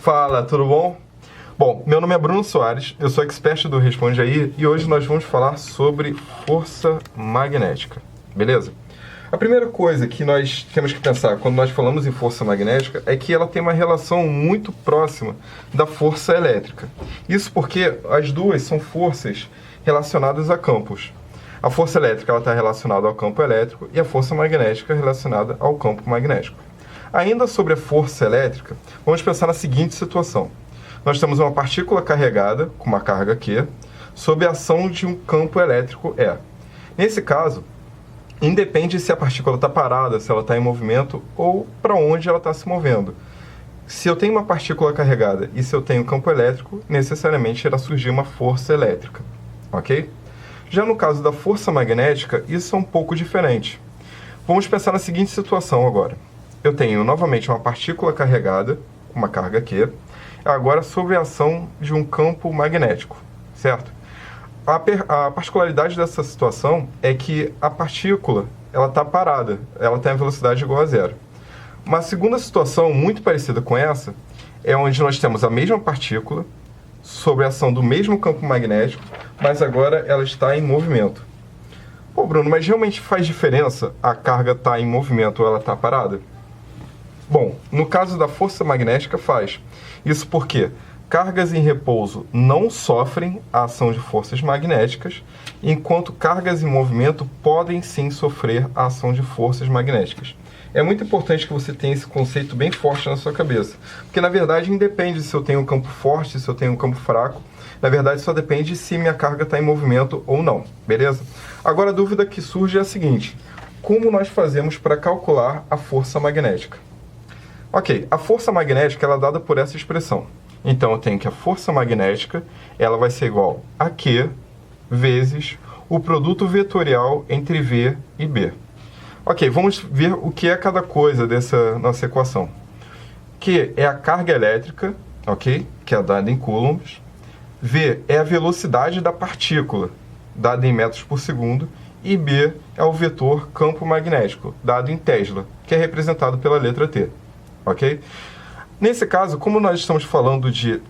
Fala, tudo bom? Bom, meu nome é Bruno Soares, eu sou expert do Responde Aí e hoje nós vamos falar sobre força magnética, beleza? A primeira coisa que nós temos que pensar quando nós falamos em força magnética é que ela tem uma relação muito próxima da força elétrica. Isso porque as duas são forças relacionadas a campos. A força elétrica está relacionada ao campo elétrico e a força magnética relacionada ao campo magnético. Ainda sobre a força elétrica, vamos pensar na seguinte situação. Nós temos uma partícula carregada, com uma carga Q, sob a ação de um campo elétrico E. Nesse caso, independe se a partícula está parada, se ela está em movimento ou para onde ela está se movendo. Se eu tenho uma partícula carregada e se eu tenho campo elétrico, necessariamente irá surgir uma força elétrica, ok? Já no caso da força magnética, isso é um pouco diferente. Vamos pensar na seguinte situação agora. Eu tenho novamente uma partícula carregada, uma carga Q, agora sob a ação de um campo magnético, certo? A particularidade dessa situação é que a partícula ela está parada, ela tem a velocidade igual a zero. Uma segunda situação muito parecida com essa é onde nós temos a mesma partícula sob a ação do mesmo campo magnético, mas agora ela está em movimento. Pô, Bruno, mas realmente faz diferença a carga estar em movimento ou ela está parada? Bom, no caso da força magnética faz. Isso porque cargas em repouso não sofrem a ação de forças magnéticas, enquanto cargas em movimento podem sim sofrer a ação de forças magnéticas. É muito importante que você tenha esse conceito bem forte na sua cabeça, porque na verdade independe se eu tenho um campo forte, se eu tenho um campo fraco, na verdade só depende se minha carga está em movimento ou não, beleza? Agora a dúvida que surge é a seguinte: como nós fazemos para calcular a força magnética? Ok, a força magnética ela é dada por essa expressão. Então eu tenho que a força magnética ela vai ser igual a Q vezes o produto vetorial entre V e B. Ok, vamos ver o que é cada coisa dessa nossa equação. Q é a carga elétrica, ok, que é dada em coulombs. V é a velocidade da partícula, dada em metros por segundo. E B é o vetor campo magnético, dado em Tesla, que é representado pela letra T. Ok? Nesse caso, como nós estamos falando de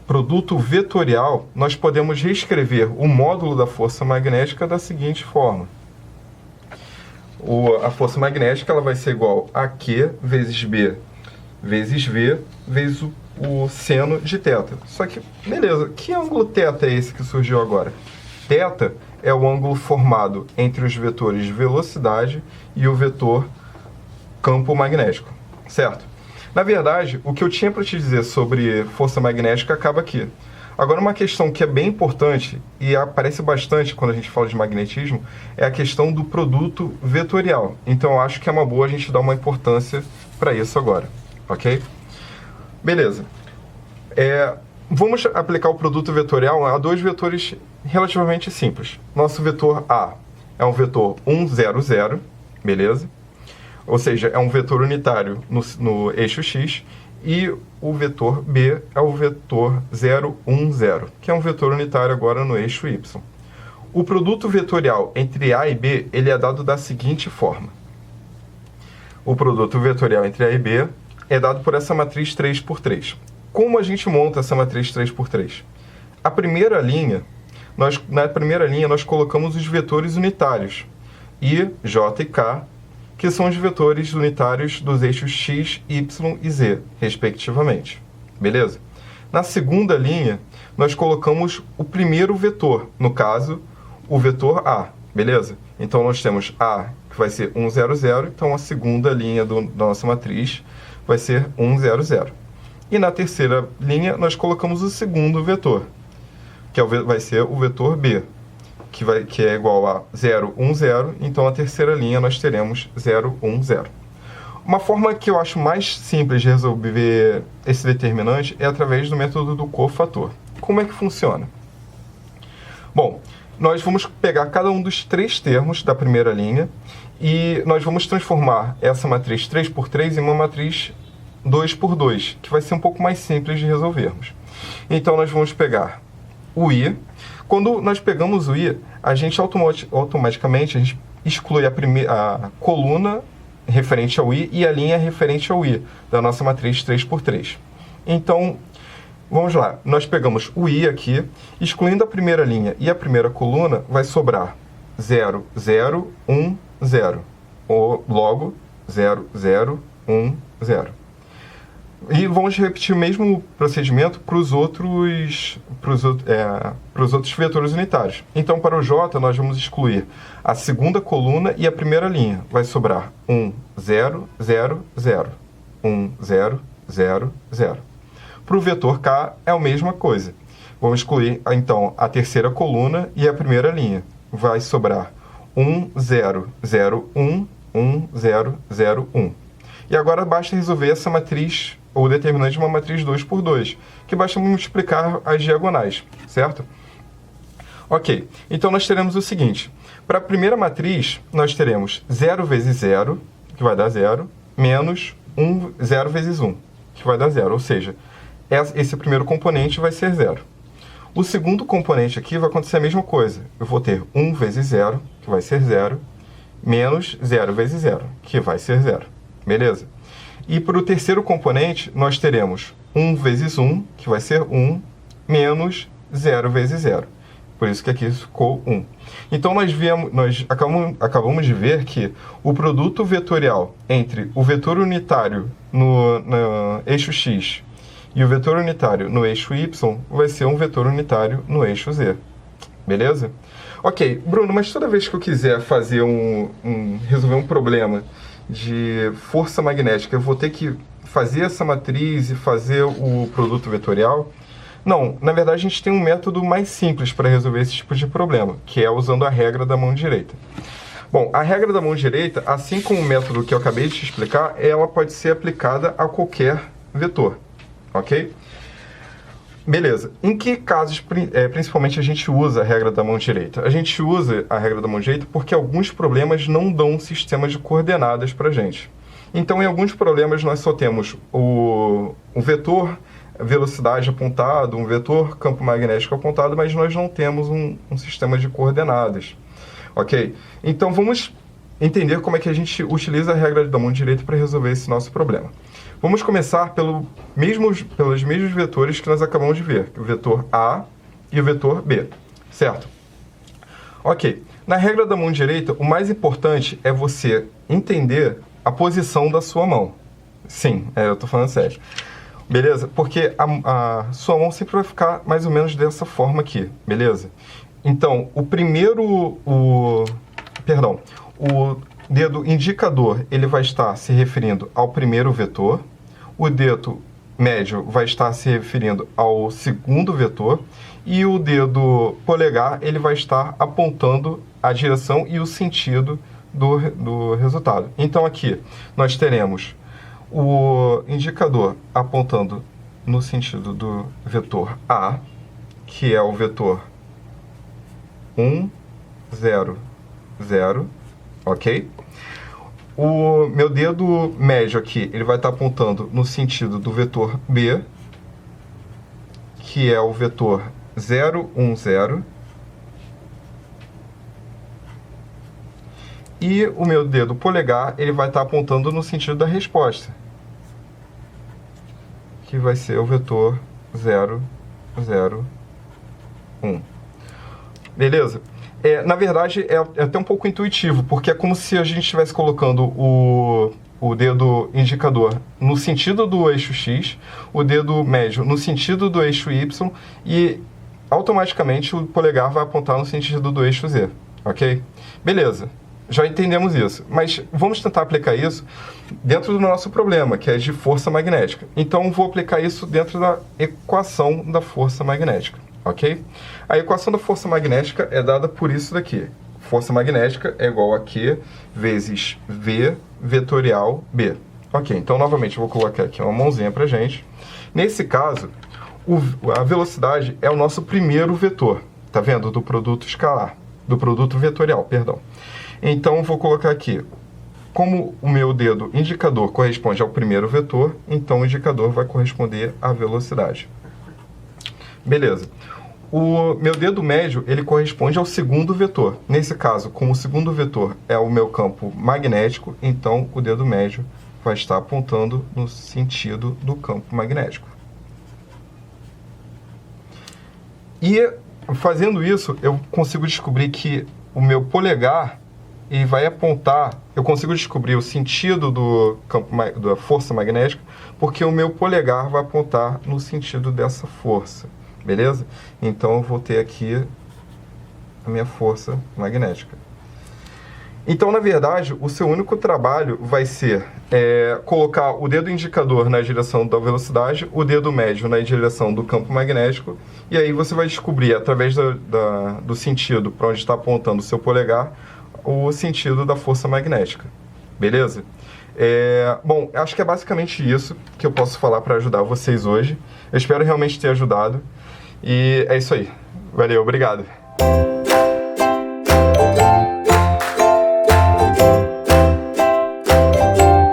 produto vetorial, nós podemos reescrever o módulo da força magnética da seguinte forma. A força magnética ela vai ser igual a Q vezes B vezes V vezes o seno de θ. Só que, beleza, que ângulo θ é esse que surgiu agora? Θ é o ângulo formado entre os vetores velocidade e o vetor campo magnético, certo? Na verdade, o que eu tinha para te dizer sobre força magnética acaba aqui. Agora, uma questão que é bem importante e aparece bastante quando a gente fala de magnetismo é a questão do produto vetorial. Então, eu acho que é uma boa a gente dar uma importância para isso agora, ok? Beleza. Vamos aplicar o produto vetorial a dois vetores relativamente simples. Nosso vetor A é um vetor 1, 0, 0, beleza? Ou seja, é um vetor unitário no eixo X, e o vetor B é o vetor 0, 1, 0, que é um vetor unitário agora no eixo Y. O produto vetorial entre A e B ele é dado da seguinte forma. O produto vetorial entre A e B é dado por essa matriz 3x3. Como a gente monta essa matriz 3x3? Na primeira linha, nós colocamos os vetores unitários, I, J e K, que são os vetores unitários dos eixos X, Y e Z, respectivamente. Beleza? Na segunda linha, nós colocamos o primeiro vetor, no caso, o vetor A. Beleza? Então, nós temos A, que vai ser 1, 0, 0. Então, a segunda linha da nossa matriz vai ser 1, 0, 0. E na terceira linha, nós colocamos o segundo vetor, que vai ser o vetor B, que é igual a 0, 1, 0, então na terceira linha nós teremos 0, 1, 0. Uma forma que eu acho mais simples de resolver esse determinante é através do método do cofator. Como é que funciona? Bom, nós vamos pegar cada um dos três termos da primeira linha e nós vamos transformar essa matriz 3x3 em uma matriz 2x2, que vai ser um pouco mais simples de resolvermos. Então nós vamos pegar o I. Quando nós pegamos o I, a gente automaticamente exclui a coluna referente ao I e a linha referente ao I da nossa matriz 3x3. Então, vamos lá. Nós pegamos o I aqui, excluindo a primeira linha e a primeira coluna, vai sobrar 0, 0, 1, 0. Ou logo, 0, 0, 1, 0. E vamos repetir o mesmo procedimento para os outros vetores unitários. Então, para o J, nós vamos excluir a segunda coluna e a primeira linha. Vai sobrar 1, 0, 0, 0. 1, 0, 0, 0. Para o vetor K, é a mesma coisa. Vamos excluir, então, a terceira coluna e a primeira linha. Vai sobrar 1, 0, 0, 1, 1, 0, 0, 1. E agora basta resolver essa matriz, ou determinante de uma matriz 2 por 2, que basta multiplicar as diagonais, certo? Ok, então nós teremos o seguinte. Para a primeira matriz, nós teremos 0 vezes 0, que vai dar 0, menos 0 vezes 1, que vai dar 0. Ou seja, esse primeiro componente vai ser 0. O segundo componente aqui vai acontecer a mesma coisa. Eu vou ter 1 vezes 0, que vai ser 0, menos 0 vezes 0, que vai ser 0. Beleza? E para o terceiro componente, nós teremos 1 vezes 1, que vai ser 1, menos 0 vezes 0. Por isso que aqui ficou 1. Então, nós acabamos de ver que o produto vetorial entre o vetor unitário no eixo x e o vetor unitário no eixo y vai ser um vetor unitário no eixo z. Beleza? Ok, Bruno, mas toda vez que eu quiser fazer resolver um problema de força magnética, eu vou ter que fazer essa matriz e fazer o produto vetorial? Não, na verdade a gente tem um método mais simples para resolver esse tipo de problema, que é usando a regra da mão direita. Bom, a regra da mão direita, assim como o método que eu acabei de te explicar, ela pode ser aplicada a qualquer vetor, ok? Beleza. Em que casos, principalmente, a gente usa a regra da mão direita? A gente usa a regra da mão direita porque alguns problemas não dão um sistema de coordenadas para a gente. Então, em alguns problemas, nós só temos o vetor velocidade apontado, um vetor campo magnético apontado, mas nós não temos um sistema de coordenadas. Ok? Então, vamos entender como é que a gente utiliza a regra da mão direita para resolver esse nosso problema. Vamos começar pelos mesmos vetores que nós acabamos de ver, o vetor A e o vetor B, certo? Ok, na regra da mão direita, o mais importante é você entender a posição da sua mão. Sim, eu estou falando sério. Beleza? Porque a sua mão sempre vai ficar mais ou menos dessa forma aqui, beleza? Então, o dedo indicador, ele vai estar se referindo ao primeiro vetor, o dedo médio vai estar se referindo ao segundo vetor, e o dedo polegar, ele vai estar apontando a direção e o sentido do resultado. Então aqui, nós teremos o indicador apontando no sentido do vetor A, que é o vetor 1, 0, 0, ok? O meu dedo médio aqui, ele vai estar apontando no sentido do vetor B, que é o vetor 0, 1, 0. E o meu dedo polegar, ele vai estar apontando no sentido da resposta, que vai ser o vetor 0, 0, 1. Beleza? Na verdade, é até um pouco intuitivo, porque é como se a gente estivesse colocando o dedo indicador no sentido do eixo X, o dedo médio no sentido do eixo Y, e automaticamente o polegar vai apontar no sentido do eixo Z, ok? Beleza, já entendemos isso, mas vamos tentar aplicar isso dentro do nosso problema, que é de força magnética. Então, vou aplicar isso dentro da equação da força magnética. Ok? A equação da força magnética é dada por isso daqui. Força magnética é igual a Q vezes V vetorial B. Ok, então novamente eu vou colocar aqui uma mãozinha pra gente. Nesse caso, a velocidade é o nosso primeiro vetor. Tá vendo? Do produto escalar. Do produto vetorial, perdão. Então eu vou colocar aqui. Como o meu dedo indicador corresponde ao primeiro vetor, então o indicador vai corresponder à velocidade. Beleza. O meu dedo médio, ele corresponde ao segundo vetor. Nesse caso, como o segundo vetor é o meu campo magnético, então o dedo médio vai estar apontando no sentido do campo magnético. E fazendo isso, eu consigo descobrir que o meu polegar e vai apontar, eu consigo descobrir o sentido do campo da força magnética, porque o meu polegar vai apontar no sentido dessa força, beleza? Então eu vou ter aqui a minha força magnética. Então, na verdade, o seu único trabalho vai ser colocar o dedo indicador na direção da velocidade, o dedo médio na direção do campo magnético, e aí você vai descobrir, através do sentido para onde está apontando o seu polegar, o sentido da força magnética. Beleza? Bom, acho que é basicamente isso que eu posso falar para ajudar vocês hoje. Eu espero realmente ter ajudado. E é isso aí. Valeu, obrigado.